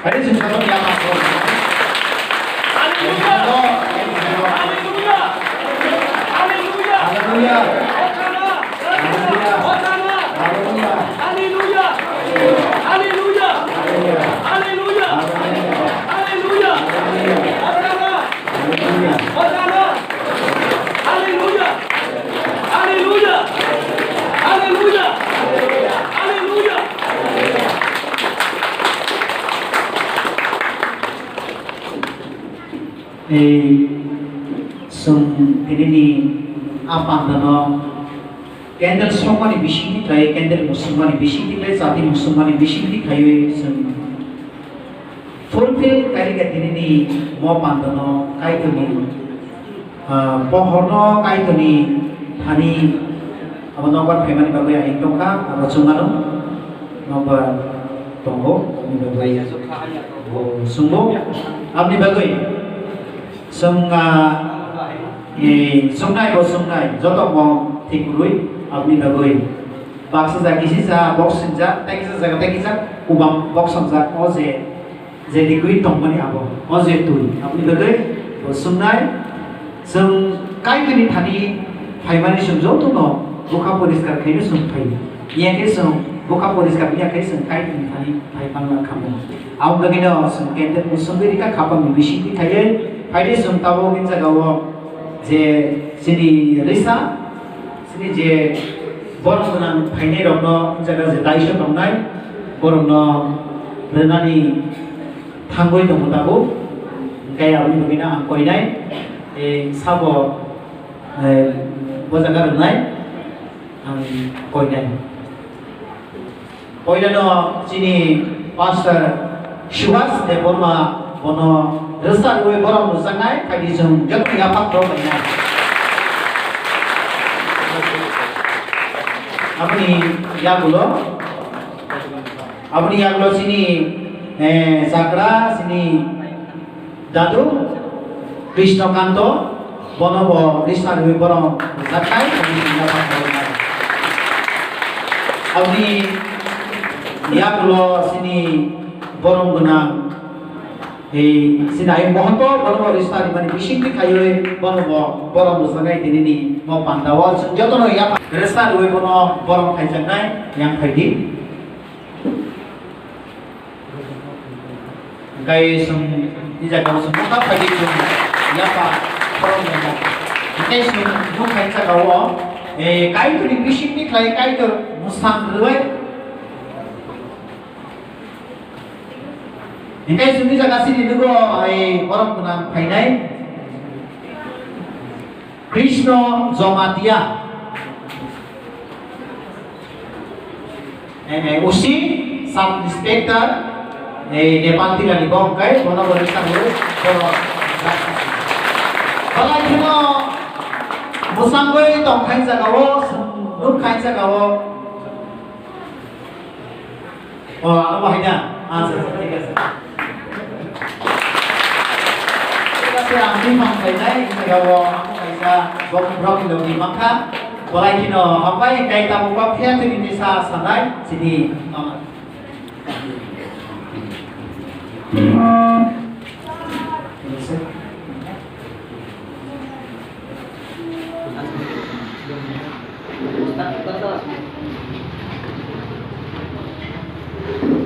Hari Jumat yang masuk. Haleluya. Haleluya. Haleluya. Haleluya. Haleluya. Haleluya. Haleluya. Haleluya. Haleluya. Haleluya. Haleluya. Hosana. Hosana. Haleluya. Haleluya. Haleluya. Haleluya. ini apa dana candle somani bishini kai candle muslimani bishini kai sati muslimani bishini kai fulfill kari ka ini mo pandana kai tuni pohorno kai tuni hani abo nomor pemani bagai aing tongka abo sungano nomor tonggo ni bagai sunggo abni bagai sunga sungai bo sungai joto mo tikurui abni bagai baksa jagi sisa box sinja tekisa jaga tekisa ubang box samja oje jadi kui tongmani abo oje tui abni bagai bo sungai sung kai tuni thani phaimani sung joto no buka poriskar khainu sung phai yake sung buka poriskar ya kai sung kai tuni thani phaimang khamu aw gagino sung kente musungiri ka khapam bishiti thaye Hari sumtabo minta gawo je sini risa sini je borong menang paine rokno jaga je daisho tongnai borong no renani tanggoi tongmutabo kaya abni bugina angkoinai sabo bojaga renai angkoinai koinano sini pastor Shuhas de Burma bono rasa gue borong rusangai kadi jeng jeng ngapak do banyak apa ni ya gulo sini sakra sini dadu Krishnakanto bono rasa gue borong rusangai kadi jeng ngapak do banyak apa ni ya gulo sini borong gunang sinai mohoto bono rista di mani bising di kayu bono borong musangai dini ni mau pandawa joto no ya rista dua bono borong kajanai yang kaidi kai sum di jaga sum muka kaidi sum ya pa borong ya kai sum muka kaisa kawo kai tu di bising di kai tu musang dua Ini sini jaga sini dulu orang kenal kainai Krishna Zomatia usi sub inspector Nepal tiga di bongkai bono berita dulu bono kalau itu musangoi tong kain jagawo nuk kain jagawo oh apa hina Ang limang kainay gawo ako kaysa gombrok ilo di maka walay kino apay kay tamo pa pia tini sa sanay sini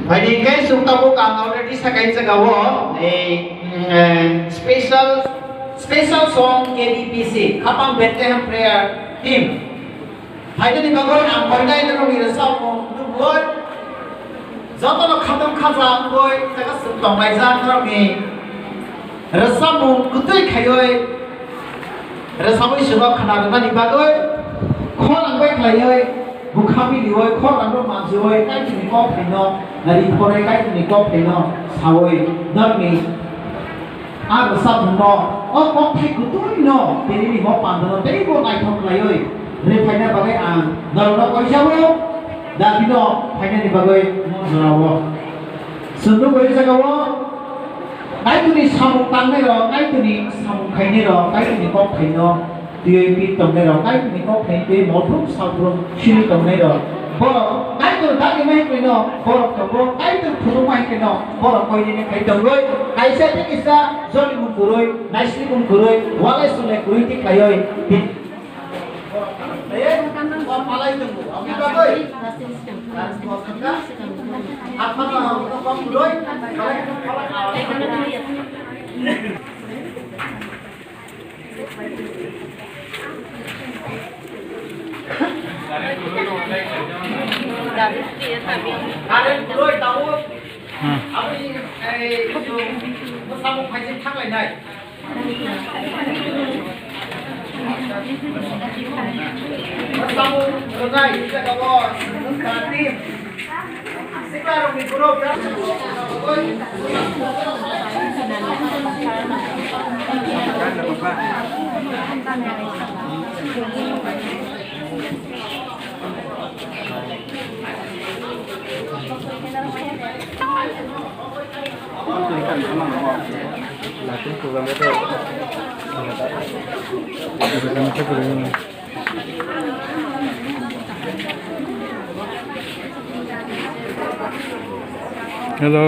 Hari ini sukta ko kang already sa kaisa gawo special song KDPC Kapang Bethlehem Prayer Team. Hari ini bagai ang pernah itu kami rasa mo buat jatuh lo kadang kaza boy jaga sentong baca kami rasa mo kutai kayoi rasa mo isu khana na ni bagai khol ang baik kayoi bukhami dioi khol ang ro manjoi kai ni ko phino nari phore kai ni ko phino sawoi nami ar sab no o ko thai kutui no tini ni mo pandano tei ko nai thok layoi re phaina bagai ang naro ko jawo da bino phaina ni bagai mo jarawo sundu ko jagawo kai tu ni samuk tangne ro kai tu ni samuk khaine ro kai tu ni ko phaino tioi pi tongne ro kai tu ni ko phain te mo thuk sabrum shiri tongne ro bo kai tu dah ni mah kena borok tu, ai tu puru mah kena borok kau ini kai dongoi, kai saya tu kisah zoli mungkuroi, naisli mungkuroi, walai sulai kurui ti kayoi. Kau palai tu, abi bagoi. Apa kau kau kuroi? Kalian kuroi tahu? Abi itu bersambung pasti thang lain naik. Bersambung renai kita kalau tim. Sekarang di grup ya. Hello.